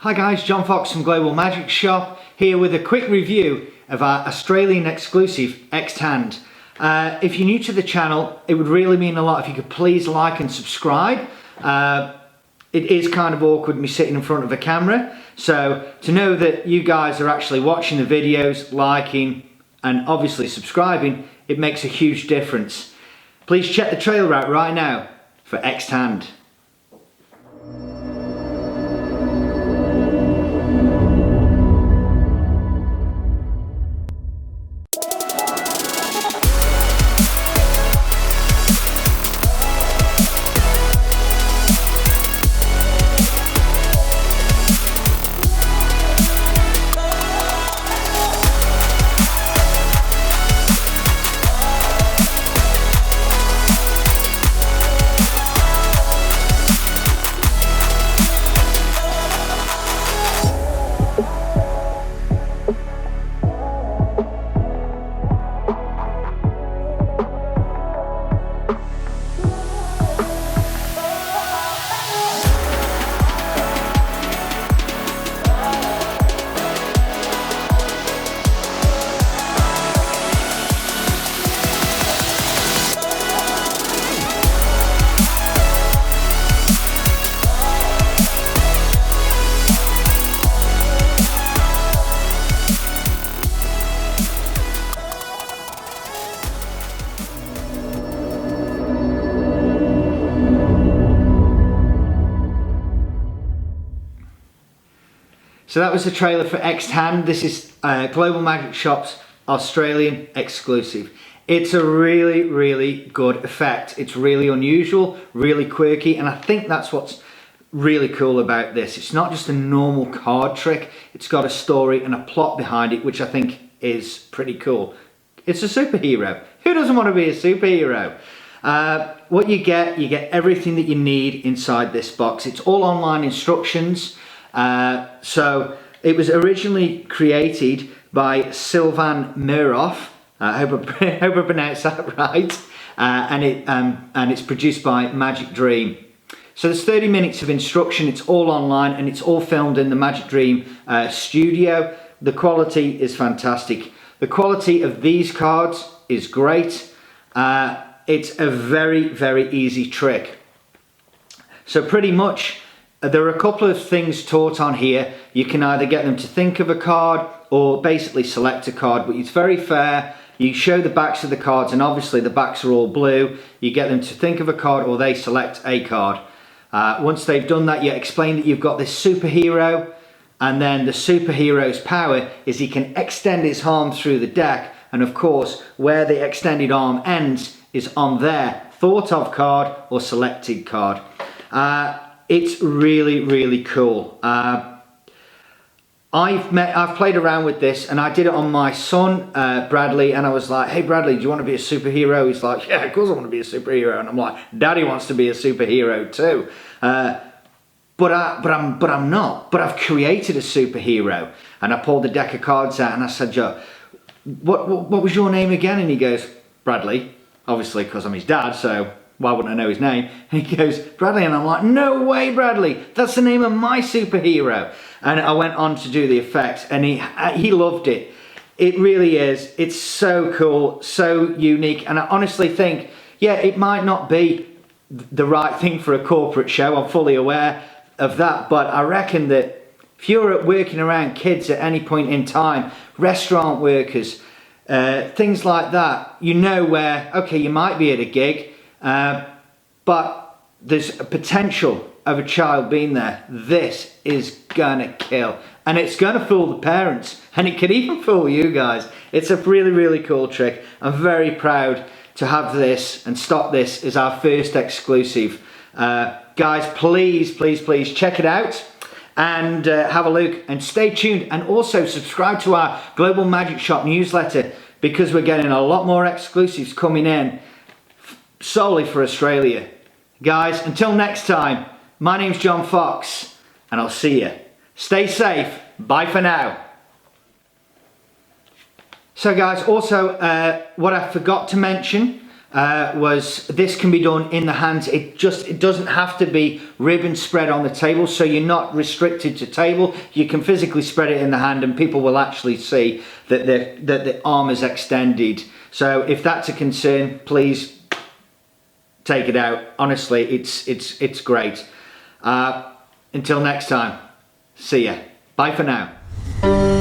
Hi guys, John Fox from Global Magic Shop here with a quick review of our Australian exclusive EXT'HAND. If you're new to the channel, it would really mean a lot if you could please like and subscribe. It is kind of awkward me sitting in front of a camera, so to know that you guys are actually watching the videos, liking and obviously subscribing, it makes a huge difference. Please check the trailer out right now for EXT'HAND. So that was the trailer for EXT'HAND. This is Global Magic Shop's Australian exclusive. It's a really good effect. It's really unusual, really quirky, and I think that's what's really cool about this. It's not just a normal card trick, it's got a story and a plot behind it, which I think is pretty cool. It's a superhero. Who doesn't want to be a superhero? What you get everything that you need inside this box. It's all online instructions. So it was originally created by Sylvain Mirouf. I hope I pronounced that right. And it's produced by Magic Dream. So there's 30 minutes of instruction. It's all online and it's all filmed in the Magic Dream studio. The quality is fantastic. The quality of these cards is great. It's a very easy trick. So pretty much there are a couple of things taught on here. You can either get them to think of a card or basically select a card, but it's very fair. You show the backs of the cards and obviously the backs are all blue. You get them to think of a card or they select a card. Once they've done that, you explain that you've got this superhero, and then the superhero's power is he can extend his arm through the deck, and of course where the extended arm ends is on their thought of card or selected card. It's really cool. I've played around with this and I did it on my son Bradley, and I was like, hey Bradley, do you want to be a superhero? He's like, yeah, of course I want to be a superhero. And I'm like, Daddy wants to be a superhero too. But I'm not. But I've created a superhero. And I pulled the deck of cards out and I said, Joe, what was your name again? And he goes, Bradley, obviously because I'm his dad, so why wouldn't I know his name? And he goes, Bradley, and I'm like, no way, Bradley, that's the name of my superhero. And I went on to do the effects, and he loved it. It really is. It's so cool, so unique, and I honestly think, yeah, it might not be the right thing for a corporate show. I'm fully aware of that, but I reckon that if you're working around kids at any point in time, restaurant workers, things like that, you know where, okay, you might be at a gig, but there's a potential of a child being there. This is gonna kill, and it's gonna fool the parents, and it could even fool you guys. It's a really cool trick. I'm very proud to have this and stock this as our first exclusive. Guys, please check it out and have a look and stay tuned, and also subscribe to our Global Magic Shop newsletter, because we're getting a lot more exclusives coming in solely for Australia. Guys, until next time, my name's John Fox, and I'll see you. Stay safe. Bye for now. So guys, also what I forgot to mention, was this can be done in the hands. It doesn't have to be ribbon spread on the table, so you're not restricted to table. You can physically spread it in the hand and people will actually see that the arm is extended. So if that's a concern, please take it out. Honestly, it's great. Until next time, see ya. Bye for now.